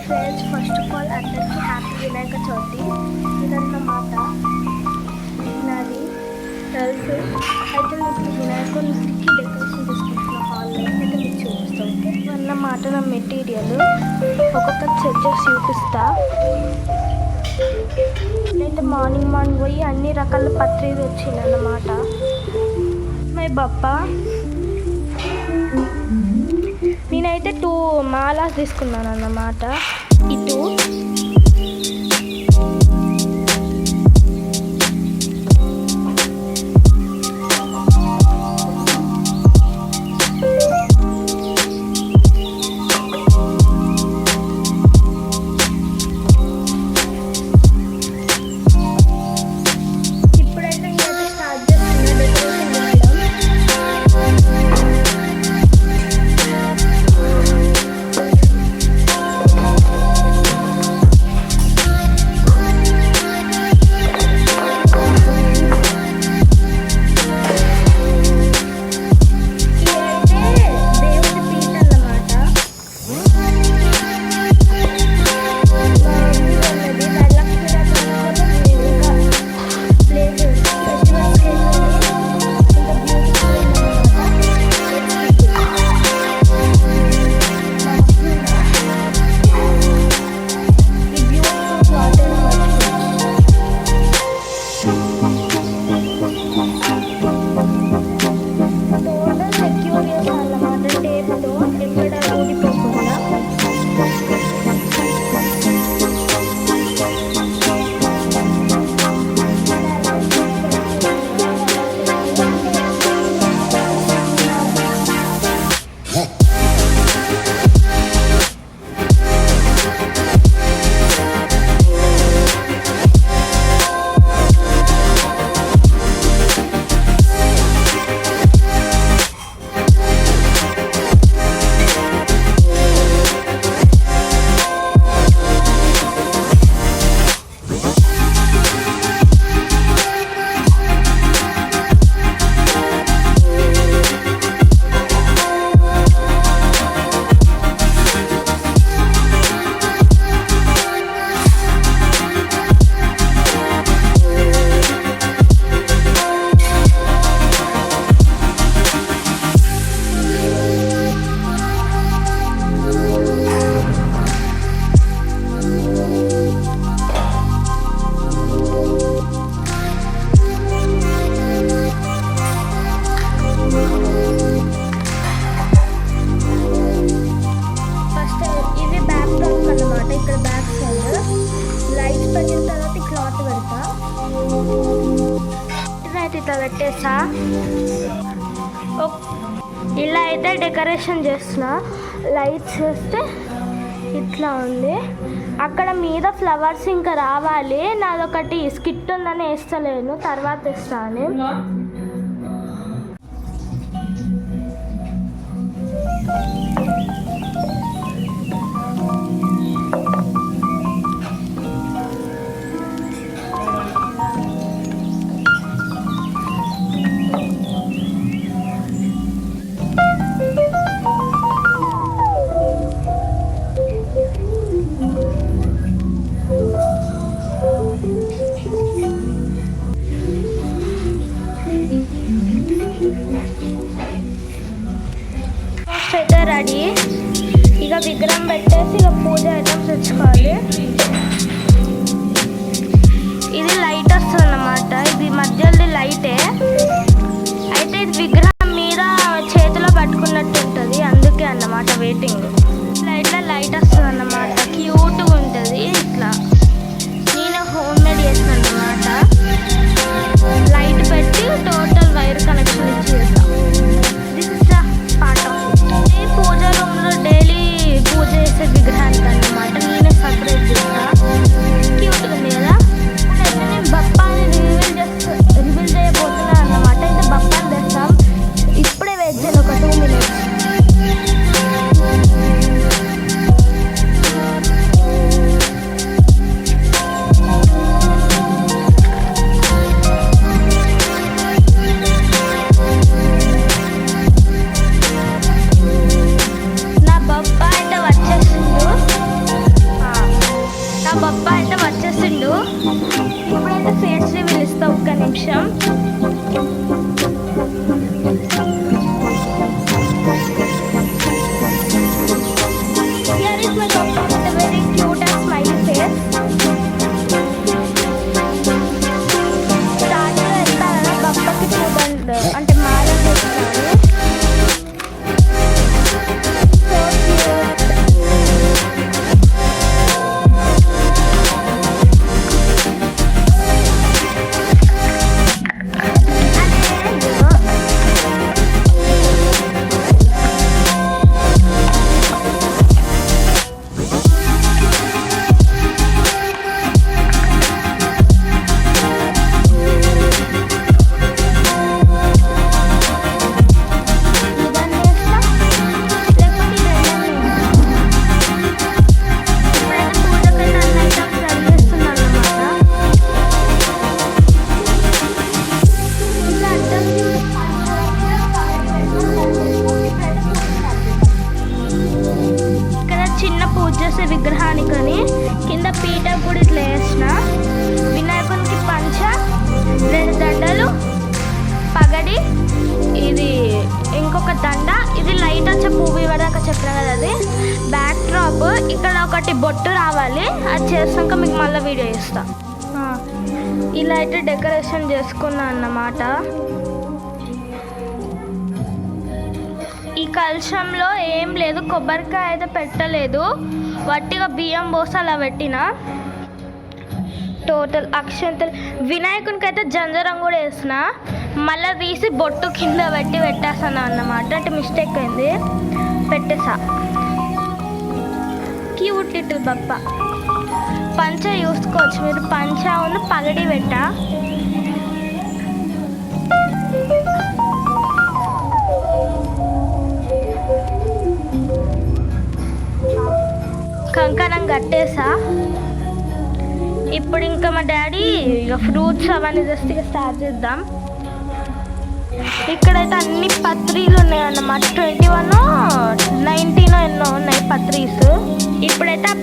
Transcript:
Friends, first of all అందరికీ happy Vinayaka Chavithi. ఇదన్నమాట నాది సెల్ఫ్. అయితే మీకు వినాయకుడికి డెకరేషన్ చేసుకుంటున్న హాల్లో అయితే మీకు చూపిస్తాం. ఇవన్నమాట నా మెటీరియల్. ఒక్కొక్కటి సెట్ చేసి చూపిస్తా. నేనైతే మార్నింగ్ పోయి అన్ని రకాల పత్రికలు వచ్చిందన్నమాట. మై బప్పా నేనైతే 2 మాలాస్ తీసుకున్నాను అన్నమాట. ఇటు ఇట్లా పెట్టేసా. ఇలా అయితే డెకరేషన్ చేస్తున్నా. లైట్స్ వేస్తే ఇట్లా ఉంది. అక్కడ మీద ఫ్లవర్స్ ఇంకా రావాలి. నాదొకటి స్కిట్ ఉందని వేస్తలేను, తర్వాత వేస్తాను. అయితే రెడీ. ఇక విగ్రహం పెట్టేసి ఇక పూజ ఐటమ్స్ తెచ్చుకోవాలి. ఇది లైట్ వస్తుంది అన్నమాట. ఇది మధ్యలో లైటే. అయితే ఇది విగ్రహం మీద చేతిలో పట్టుకున్నట్టు ఉంటుంది, అందుకే అన్నమాట వెయిటింగ్. లైట్లో లైట్ వస్తుంది అన్నమాట. క్యూట్గా ఉంటుంది. ఇట్లా నేను హోమ్ మేడ్ చేస్తాను అన్నమాట. లైట్ పెట్టి టోటల్ వైర్ కనెక్షన్ ఇచ్చి చేస్తాను. పూజ రూమ్లో డైలీ పూజ చేసే విగ్రహానికి అన్నమాట నేనే సపరేట్ చేస్తా. క్యూట్గా ఉంది కదా. అయితే నేను బప్పాని రివీల్ చేయబోతున్నాను అన్నమాట. అయితే బప్పాని తెస్తాం. ఇప్పుడే వెయిట్ చేయాలి ఒక 2 minutes. బొప్ప అయితే వచ్చేసిండు. ఇప్పుడైతే ఫేస్ రివీల్ ఇస్తా, ఒక్క నిమిషం. Here is my boppa with a very cute and smiley face. Start వెళ్తా కదా బొప్పకి చూడండి, అంటే మాల చేస్తాను. విగ్రహానికని కింద పీట కూడా ఇట్లా వేసిన. వినాయకునికి పంచ, 2 దండలు, పగడి, ఇది ఇంకొక దండ, ఇది లైట్ వచ్చే పువ్వు ఇవ్వడానికి చెప్పిన కదా, అది బ్యాక్ డ్రాప్. ఇక్కడ ఒకటి బొట్టు రావాలి, అది చేసాక మీకు మళ్ళీ వీడియో ఇస్తా. ఇలా అయితే డెకరేషన్ చేసుకున్నా అన్నమాట. ఈ కలశంలో ఏం లేదు, కొబ్బరికాయ అయితే పెట్టలేదు, వట్టిగా బియ్యం పోసి అలా పెట్టిన. టోటల్ అక్షంతలు. వినాయకునికి అయితే జంజరం కూడా వేసిన, మళ్ళీ తీసి బొట్టు కింద పెట్టేసాను అన్నమాట. అంటే మిస్టేక్ అయింది, పెట్టేసా. Cute little Bappa. పంచ చూసుకోవచ్చు మీరు, పంచ ఉన్న పగడి పెట్టా. కంకణం కట్టేసా. ఇప్పుడు ఇంకా మా డాడీ ఇక ఫ్రూట్స్ అవన్నీ జస్ట్ ఇక స్టార్ట్ చేద్దాం. ఇక్కడైతే అన్ని పత్రీలు ఉన్నాయన్నమాట. 21, 19 ఎన్నో ఉన్నాయి పత్రీస్. ఇప్పుడైతే ఆ